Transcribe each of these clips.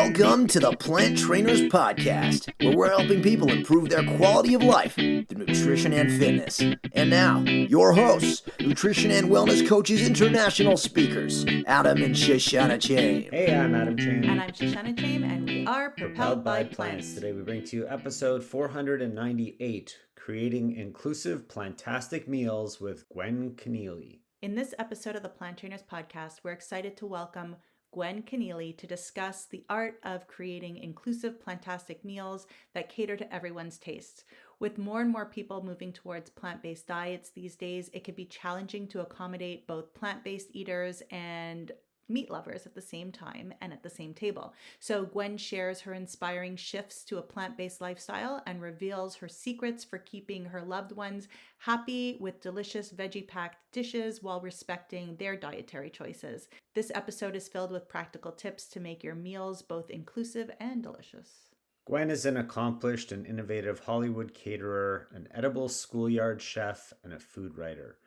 Welcome to the Plant Trainers Podcast, where we're helping people improve their quality of life through nutrition and fitness. And now, your hosts, nutrition and wellness coaches, international speakers, Adam and Shoshana Chaim. Hey, I'm Adam Chaim. And I'm Shoshana Chaim, and we are Propelled by Plants. Today we bring to you episode 498, Creating Inclusive Plantastic Meals with Gwen Kenneally. In this episode of the Plant Trainers Podcast, we're excited to welcome Gwen Kenneally to discuss the art of creating inclusive plantastic meals that cater to everyone's tastes. With more and more people moving towards plant-based diets these days, it can be challenging to accommodate both plant-based eaters and meat lovers at the same time and at the same table. So Gwen shares her inspiring shifts to a plant-based lifestyle and reveals her secrets for keeping her loved ones happy with delicious veggie-packed dishes while respecting their dietary choices. This episode is filled with practical tips to make your meals both inclusive and delicious. Gwen is an accomplished and innovative Hollywood caterer, an edible schoolyard chef, and a food writer.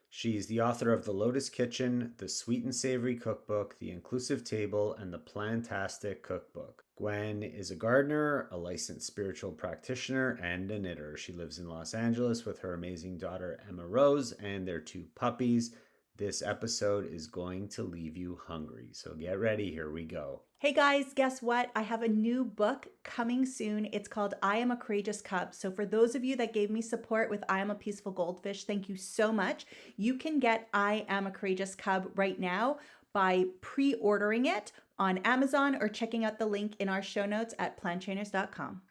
She's the author of The Lotus Kitchen, The Sweet and Savory Cookbook, The Inclusive Table, and The Plantastic Cookbook. Gwen is a gardener, a licensed spiritual practitioner, and a knitter. She lives in Los Angeles with her amazing daughter, Emma Rose, and their 2 puppies. This episode is going to leave you hungry, so get ready. Here we go. Hey guys, guess what? I have a new book coming soon. It's called I Am a Courageous Cub. So for those of you that gave me support with I Am a Peaceful Goldfish, thank you so much. You can get I Am a Courageous Cub right now by pre-ordering it on Amazon or checking out the link in our show notes at planttrainers.com.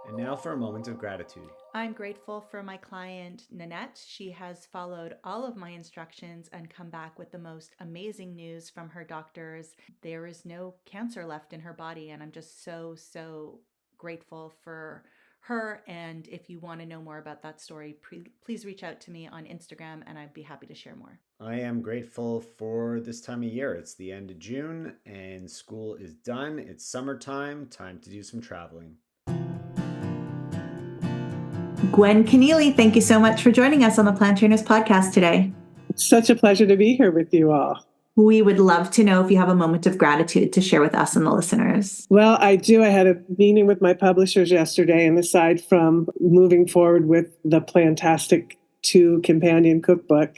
And now for a moment of gratitude. I'm grateful for my client, Nanette. She has followed all of my instructions and come back with the most amazing news from her doctors. There is no cancer left in her body, and I'm just so grateful for her. And if you want to know more about that story, please reach out to me on Instagram, and I'd be happy to share more. I am grateful for this time of year. It's the end of June, and school is done. It's summertime, time to do some traveling. Gwen Kenneally, thank you so much for joining us on the Plant Trainers Podcast today. It's such a pleasure to be here with you all. We would love to know if you have a moment of gratitude to share with us and the listeners. Well, I do. I had a meeting with my publishers yesterday, and aside from moving forward with the Plantastic 2 companion cookbook,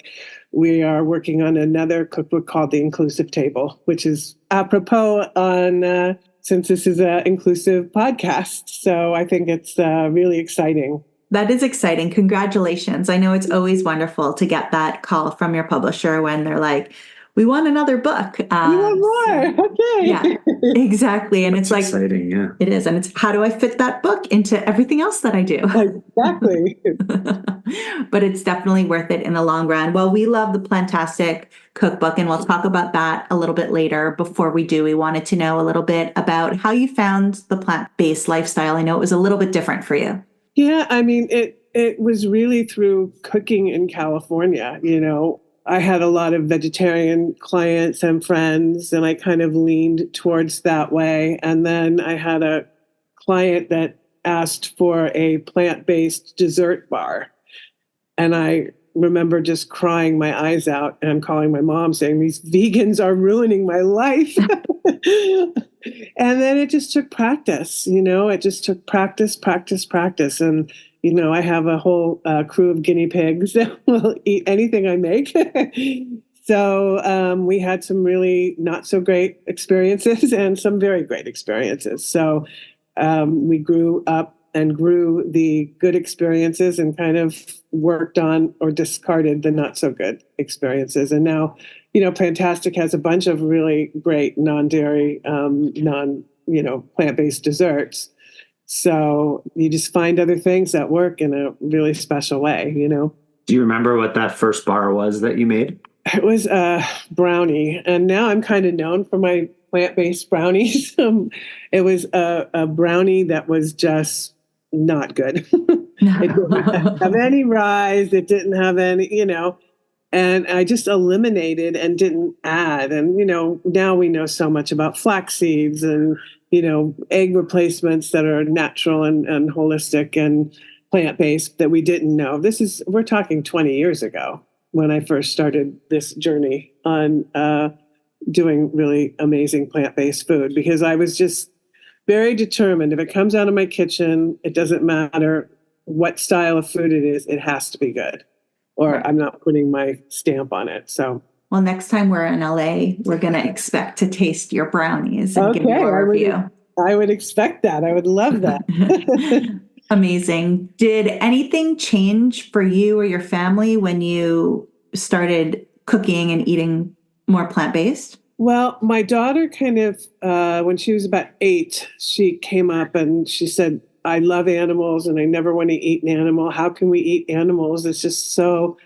we are working on another cookbook called The Inclusive Table, which is apropos on since this is an inclusive podcast. So I think it's really exciting. That is exciting. Congratulations. I know it's always wonderful to get that call from your publisher when they're like, we want another book. We want more. Okay. Yeah, exactly. And it's like, exciting, yeah. It is. And it's, how do I fit that book into everything else that I do? Exactly. But it's definitely worth it in the long run. Well, we love the Plantastic Cookbook, and we'll talk about that a little bit later. Before we do, we wanted to know a little bit about how you found the plant-based lifestyle. I know it was a little bit different for you. Yeah, I mean, it was really through cooking in California. You know, I had a lot of vegetarian clients and friends, and I kind of leaned towards that way. And then I had a client that asked for a plant-based dessert bar. And I remember just crying my eyes out and calling my mom saying, these vegans are ruining my life. And then it just took practice, it just took practice. And, I have a whole crew of guinea pigs that will eat anything I make. So we had some really not so great experiences and some very great experiences. So we grew up and grew the good experiences and kind of worked on or discarded the not so good experiences. And now, Plantastic has a bunch of really great non-dairy, plant-based desserts. So you just find other things that work in a really special way, Do you remember what that first bar was that you made? It was a brownie. And now I'm kind of known for my plant-based brownies. It was a brownie that was just not good. It didn't have any rise. It didn't have any, and I just eliminated and didn't add. And, now we know so much about flax seeds and, egg replacements that are natural and holistic and plant-based that we didn't know. We're talking 20 years ago when I first started this journey on doing really amazing plant-based food, because I was just very determined. If it comes out of my kitchen, it doesn't matter what style of food it is, it has to be good, or Right. I'm not putting my stamp on it. So, Well, next time we're in LA, we're going to expect to taste your brownies and give you a review. I would expect that. I would love that. Amazing. Did anything change for you or your family when you started cooking and eating more plant-based? Well, my daughter kind of, when she was about 8, she came up and she said, I love animals and I never want to eat an animal. How can we eat animals? It's just so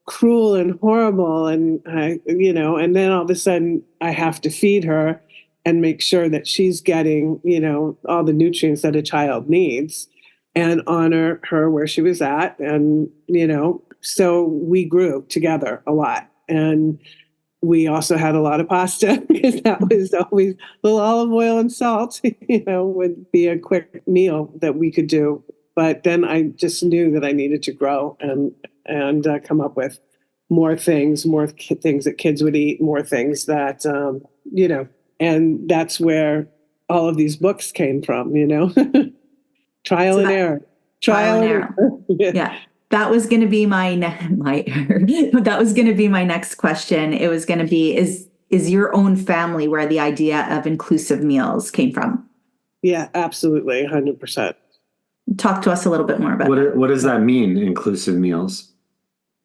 cruel and horrible. And and then all of a sudden I have to feed her and make sure that she's getting, all the nutrients that a child needs, and honor her where she was at. And, so we grew together a lot. And we also had a lot of pasta, because that was always a little olive oil and salt, would be a quick meal that we could do. But then I just knew that I needed to grow and come up with more things that kids would eat, more things that, and that's where all of these books came from, trial and error. Yeah. That was going to be that was going to be my next question. It was going to be, is your own family where the idea of inclusive meals came from? Yeah, absolutely. 100%. Talk to us a little bit more about that. What does that mean, inclusive meals?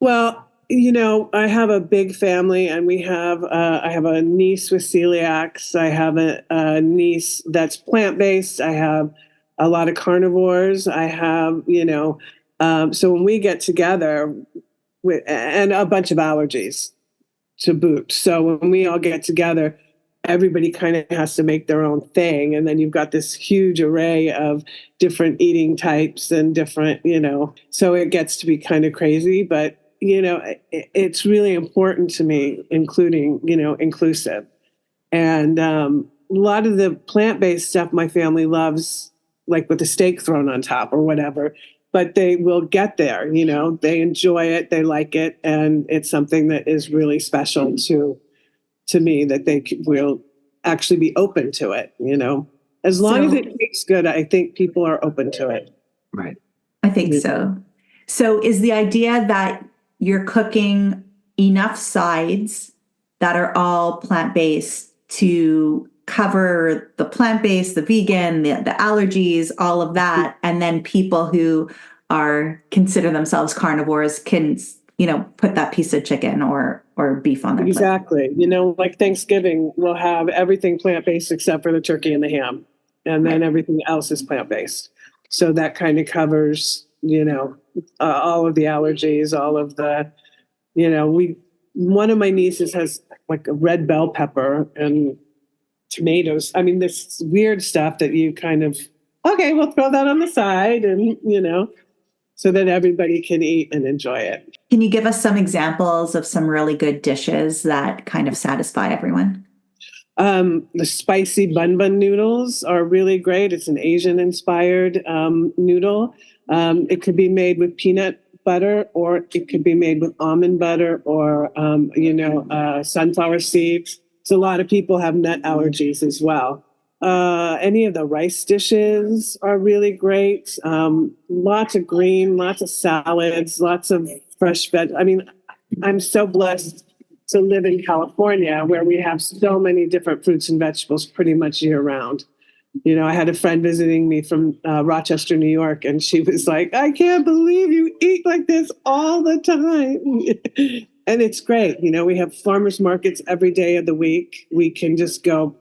Well, I have a big family, and I have a niece with celiacs. I have a niece that's plant-based. I have a lot of carnivores. I have, so when we get together, and a bunch of allergies to boot. So when we all get together, everybody kind of has to make their own thing. And then you've got this huge array of different eating types and different, so it gets to be kind of crazy. But, it's really important to me, including, inclusive. And a lot of the plant-based stuff my family loves, like with the steak thrown on top or whatever, but they will get there, they enjoy it, they like it. And it's something that is really special to me, that they will actually be open to it, as long as it tastes good. I think people are open to it. Right. I think so. So is the idea that you're cooking enough sides that are all plant-based to cover the plant-based, the vegan, the allergies, all of that, and then people who consider themselves carnivores can, put that piece of chicken or beef on their plate? Exactly. Like Thanksgiving, we'll have everything plant-based except for the turkey and the ham, and then everything else is plant-based. So that kind of covers, all of the allergies, all of the, one of my nieces has like a red bell pepper and tomatoes. I mean, this weird stuff that you kind of, okay, we'll throw that on the side, and, so that everybody can eat and enjoy it. Can you give us some examples of some really good dishes that kind of satisfy everyone? The spicy bun noodles are really great. It's an Asian-inspired noodle. It could be made with peanut butter, or it could be made with almond butter, or, sunflower seeds. So a lot of people have nut allergies as well. Any of the rice dishes are really great. Lots of green, lots of salads, lots of fresh veg. I mean, I'm so blessed to live in California, where we have so many different fruits and vegetables pretty much year round. I had a friend visiting me from Rochester, New York, and she was like, I can't believe you eat like this all the time. And it's great. We have farmers markets every day of the week. We can just go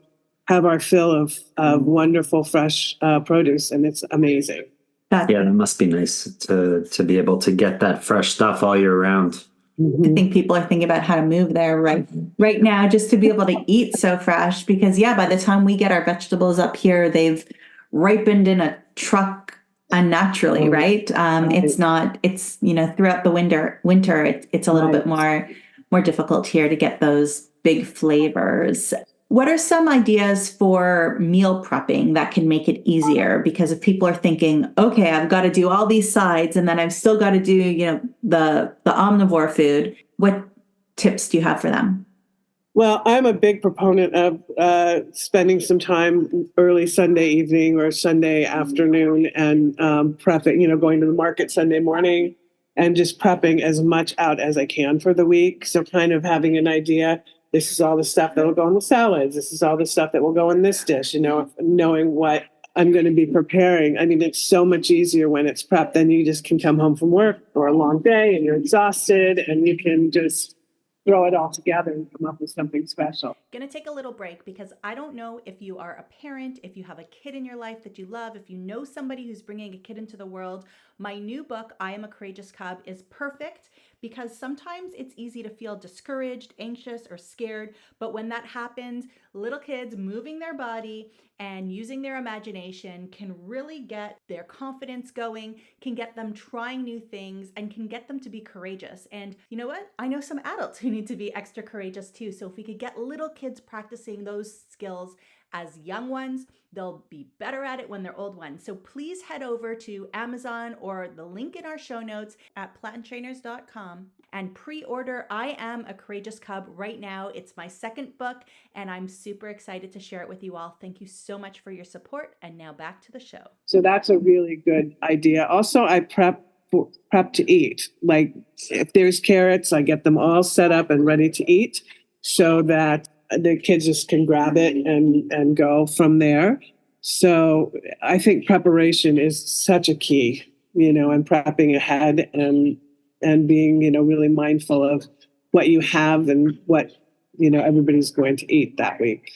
have our fill of wonderful, fresh produce, and it's amazing. That must be nice to be able to get that fresh stuff all year round. I think people are thinking about how to move there right now, just to be able to eat so fresh, because by the time we get our vegetables up here, they've ripened in a truck unnaturally, right? It's throughout the winter, it's a little bit more difficult here to get those big flavors. What are some ideas for meal prepping that can make it easier? Because if people are thinking, okay, I've got to do all these sides, and then I've still got to do, the omnivore food, what tips do you have for them? Well, I'm a big proponent of spending some time early Sunday evening or Sunday afternoon and prepping, going to the market Sunday morning and just prepping as much out as I can for the week. So kind of having an idea, this is all the stuff that will go in the salads. This is all the stuff that will go in this dish, knowing what I'm going to be preparing. I mean, it's so much easier when it's prepped. Then you just can come home from work or a long day and you're exhausted and you can just throw it all together and come up with something special. Gonna take a little break because I don't know if you are a parent, if you have a kid in your life that you love, if you know somebody who's bringing a kid into the world. My new book, I Am a Courageous Cub, is perfect because sometimes it's easy to feel discouraged, anxious, or scared. But when that happens, little kids moving their body and using their imagination can really get their confidence going, can get them trying new things, and can get them to be courageous. And you know what? I know some adults who need to be extra courageous too. So if we could get little kids practicing those skills as young ones, they'll be better at it when they're old ones. So please head over to Amazon or the link in our show notes at plantrainers.com and pre-order I Am a Courageous Cub right now. It's my second book and I'm super excited to share it with you all. Thank you so much for your support. And now back to the show. So that's a really good idea. Also, I prep to eat. Like if there's carrots, I get them all set up and ready to eat so that the kids just can grab it and go from there. So I think preparation is such a key, and prepping ahead and being, really mindful of what you have and what, everybody's going to eat that week.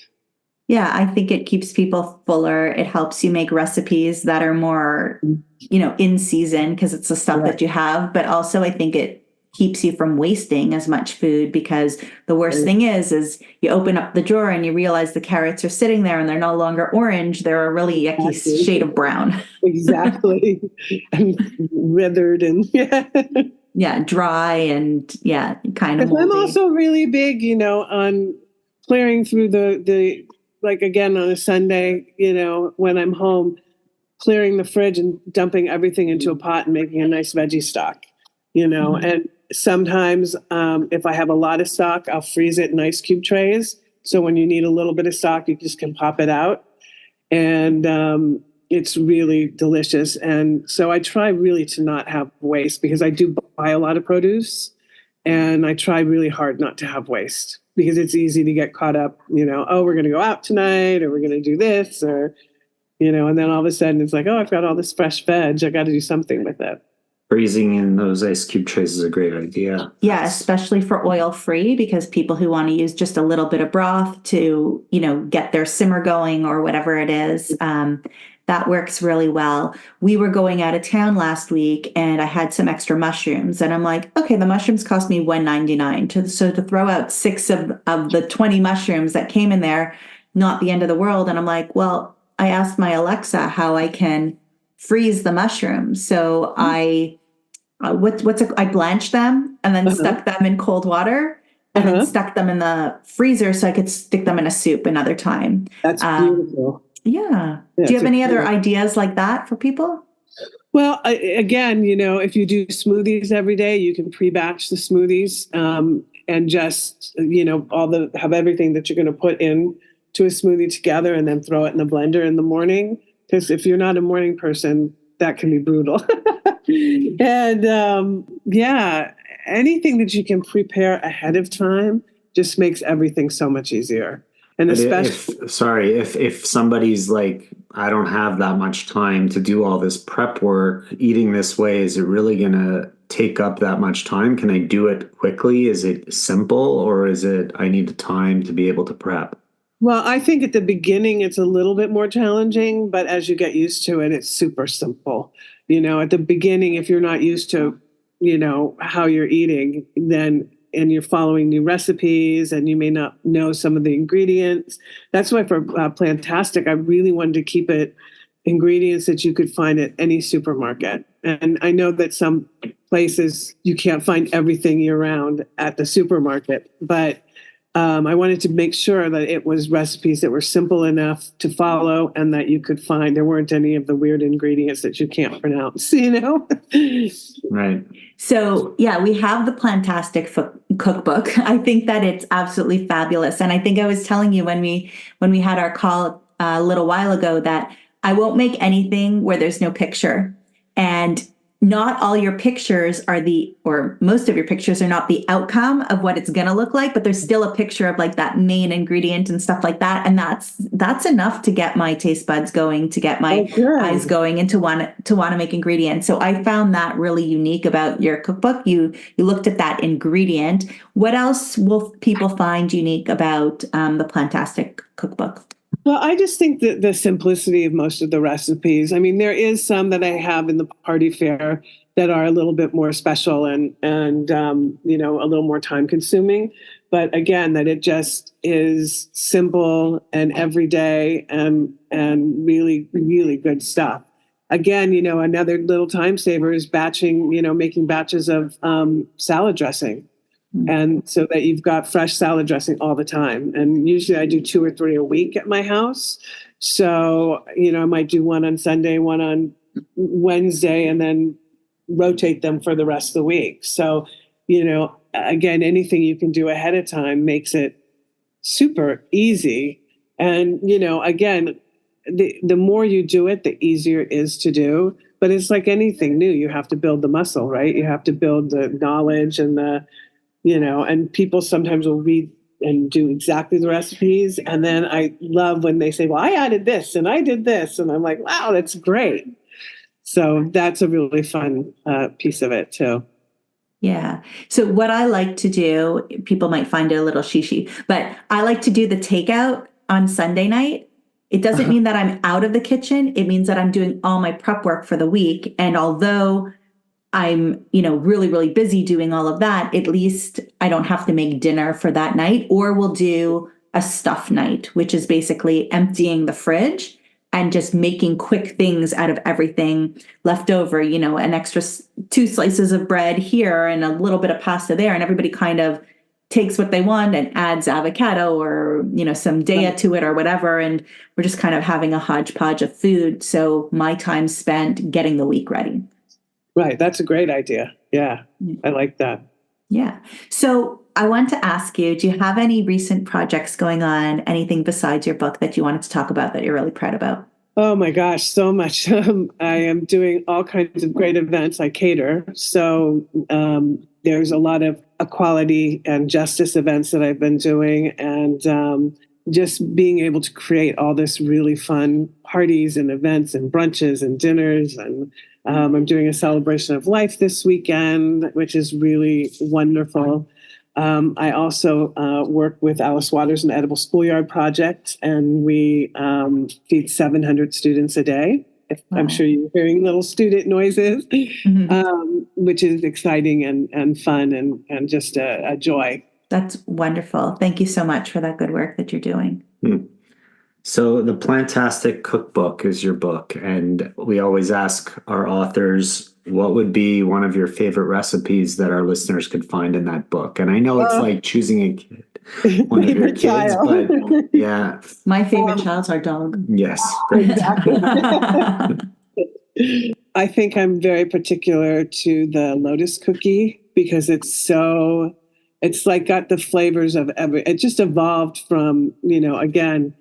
Yeah, I think it keeps people fuller. It helps you make recipes that are more, in season because it's the stuff that you have. But also I think it keeps you from wasting as much food because the worst thing is you open up the drawer and you realize the carrots are sitting there and they're no longer orange. They're a really yucky shade of brown. Exactly. And withered and dry and kind of moldy. I'm also really big, on clearing through the like again on a Sunday, when I'm home, clearing the fridge and dumping everything into a pot and making a nice veggie stock, and sometimes if I have a lot of stock, I'll freeze it in ice cube trays. So when you need a little bit of stock, you just can pop it out. And it's really delicious. And so I try really to not have waste because I do buy a lot of produce. And I try really hard not to have waste because it's easy to get caught up, oh, we're going to go out tonight or we're going to do this or, and then all of a sudden it's like, oh, I've got all this fresh veg. I got to do something with it. Freezing in those ice cube trays is a great idea. Yeah, especially for oil-free because people who want to use just a little bit of broth to, get their simmer going or whatever it is, that works really well. We were going out of town last week and I had some extra mushrooms and I'm like, okay, the mushrooms cost me $1.99. So to throw out 6 of the 20 mushrooms that came in there, not the end of the world. And I'm like, well, I asked my Alexa how I can freeze the mushrooms. So I blanched them and then stuck them in cold water and then stuck them in the freezer so I could stick them in a soup another time. That's beautiful. Yeah. Do you have any other ideas like that for people? Well, again, if you do smoothies every day, you can pre-batch the smoothies and just, have everything that you're going to put in to a smoothie together and then throw it in the blender in the morning. Because if you're not a morning person, that can be brutal. And anything that you can prepare ahead of time just makes everything so much easier. And especially, if somebody's like, I don't have that much time to do all this prep work, eating this way, is it really going to take up that much time? Can I do it quickly? Is it simple or is it, I need time to be able to prep? Well, I think at the beginning, it's a little bit more challenging, but as you get used to it, it's super simple. At the beginning, if you're not used to, how you're eating, then and you're following new recipes and you may not know some of the ingredients. That's why for Plantastic, I really wanted to keep it ingredients that you could find at any supermarket. And I know that some places you can't find everything year round at the supermarket, but I wanted to make sure that it was recipes that were simple enough to follow and that you could find. There weren't any of the weird ingredients that you can't pronounce, Right. So yeah, we have the Plantastic Cookbook. I think that it's absolutely fabulous. And I think I was telling you when we had our call a little while ago that I won't make anything where there's no picture. And not all your pictures or most of your pictures are not the outcome of what it's going to look like, but there's still a picture of like that main ingredient and stuff like that. And that's enough to get my taste buds going, to get my eyes going, and to want to make ingredients. So I found that really unique about your cookbook. You looked at that ingredient. What else will people find unique about the Plantastic Cookbook? Well, I just think that the simplicity of most of the recipes. I mean, there is some that I have in the party fare that are a little bit more special and a little more time consuming. But again, that it just is simple and everyday and really, really good stuff. Again, another little time saver is batching, making batches of salad dressing. And so that you've got fresh salad dressing all the time. And usually I do 2 or 3 a week at my house. So, I might do one on Sunday, one on Wednesday, and then rotate them for the rest of the week. So, again, anything you can do ahead of time makes it super easy. And, again, the more you do it, the easier it is to do. But it's like anything new. You have to build the muscle, right? You have to build the knowledge and and people sometimes will read and do exactly the recipes. And then I love when they say, well, I added this and I did this. And I'm like, wow, that's great. So that's a really fun piece of it too. Yeah. So what I like to do, people might find it a little shishi, but I like to do the takeout on Sunday night. It doesn't mean that I'm out of the kitchen. It means that I'm doing all my prep work for the week. And although I'm, really, really busy doing all of that, at least I don't have to make dinner for that night, or we'll do a stuff night, which is basically emptying the fridge and just making quick things out of everything left over, an extra 2 slices of bread here and a little bit of pasta there. And everybody kind of takes what they want and adds avocado or, some daya to it or whatever. And we're just kind of having a hodgepodge of food. So my time spent getting the week ready. Right. That's a great idea. Yeah. I like that. Yeah. So I want to ask you, do you have any recent projects going on, anything besides your book that you wanted to talk about that you're really proud about? Oh my gosh, so much. I am doing all kinds of great events. I cater. So there's a lot of equality and justice events that I've been doing. And just being able to create all this really fun parties and events and brunches and dinners. And I'm doing a celebration of life this weekend, which is really wonderful. I also work with Alice Waters and Edible Schoolyard Project, and we feed 700 students a day. I'm sure you're hearing little student noises, which is exciting and fun and just a joy. That's wonderful. Thank you so much for that good work that you're doing. So the Plantastic Cookbook is your book, and we always ask our authors, what would be one of your favorite recipes that our listeners could find in that book? And I know it's like choosing a kid, one of your kids, but yeah. My favorite child's our dog. Yes. Great. Exactly. I think I'm very particular to the lotus cookie because it's like got the flavors of it just evolved from, again,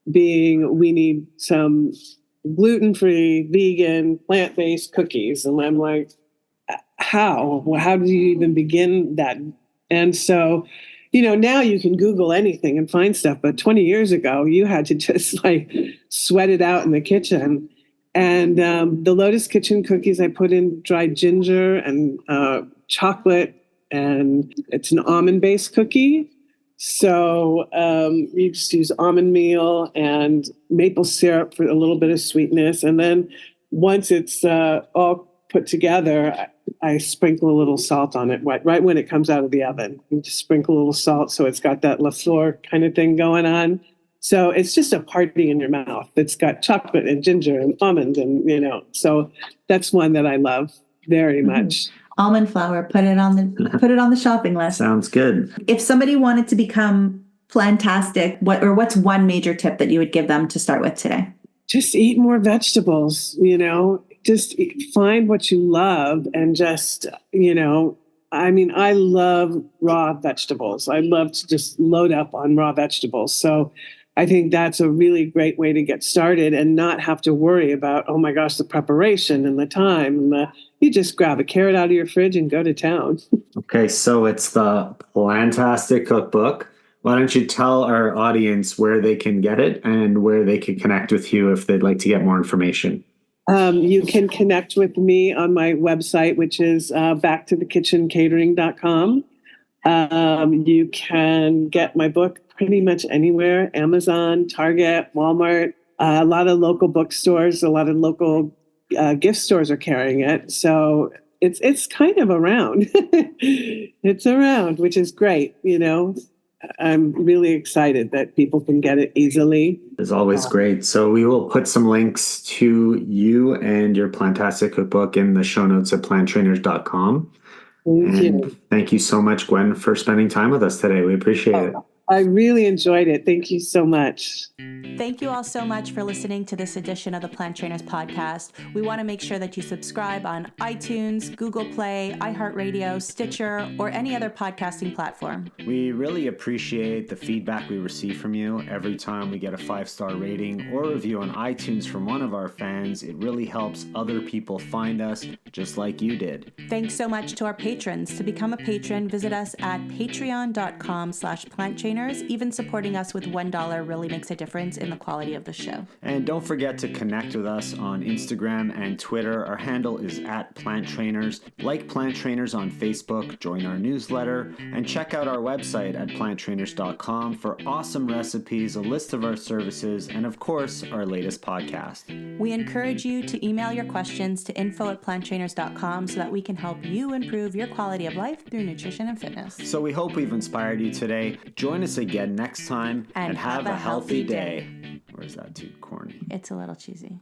we need some gluten-free, vegan, plant-based cookies. And I'm like, how do you even begin that? And so, now you can Google anything and find stuff. But 20 years ago, you had to just sweat it out in the kitchen. And the Lotus Kitchen cookies, I put in dried ginger and chocolate, and it's an almond-based cookie. So you just use almond meal and maple syrup for a little bit of sweetness. And then once it's all put together, I sprinkle a little salt on it right when it comes out of the oven. You just sprinkle a little salt so it's got that LaFleur kind of thing going on. So it's just a party in your mouth. It's got chocolate and ginger and almond and, so that's one that I love very much. Almond flour, put it on the shopping list. Sounds good. If somebody wanted to become Plantastic, what's one major tip that you would give them to start with today? Just eat more vegetables, just find what you love and just, I love raw vegetables. I love to just load up on raw vegetables. So I think that's a really great way to get started and not have to worry about, oh my gosh, the preparation and the time. You just grab a carrot out of your fridge and go to town. Okay, so it's the Plantastic Cookbook. Why don't you tell our audience where they can get it and where they can connect with you if they'd like to get more information? You can connect with me on my website, which is backtothekitchencatering.com. You can get my book pretty much anywhere: Amazon, Target, Walmart, a lot of local bookstores, a lot of local gift stores are carrying it. So it's kind of around. It's around, which is great. I'm really excited that people can get it easily. It's always great. So we will put some links to you and your Plantastic Cookbook in the show notes at planttrainers.com. Thank you so much, Gwen, for spending time with us today. We appreciate it. I really enjoyed it. Thank you so much. Thank you all so much for listening to this edition of the Plant Trainers podcast. We want to make sure that you subscribe on iTunes, Google Play, iHeartRadio, Stitcher, or any other podcasting platform. We really appreciate the feedback we receive from you. Every time we get a 5-star rating or review on iTunes from one of our fans, it really helps other people find us, just like you did. Thanks so much to our patrons. To become a patron, visit us at patreon.com/planttrainers. Even supporting us with $1 really makes a difference in the quality of the show. And don't forget to connect with us on Instagram and Twitter. Our handle is @PlantTrainers. Like Plant Trainers on Facebook, join our newsletter, and check out our website at planttrainers.com for awesome recipes, a list of our services, and of course, our latest podcast. We encourage you to email your questions to info@planttrainers.com so that we can help you improve your quality of life through nutrition and fitness. So we hope we've inspired you today. Join us again next time and have a healthy day. Or is that too corny? It's a little cheesy.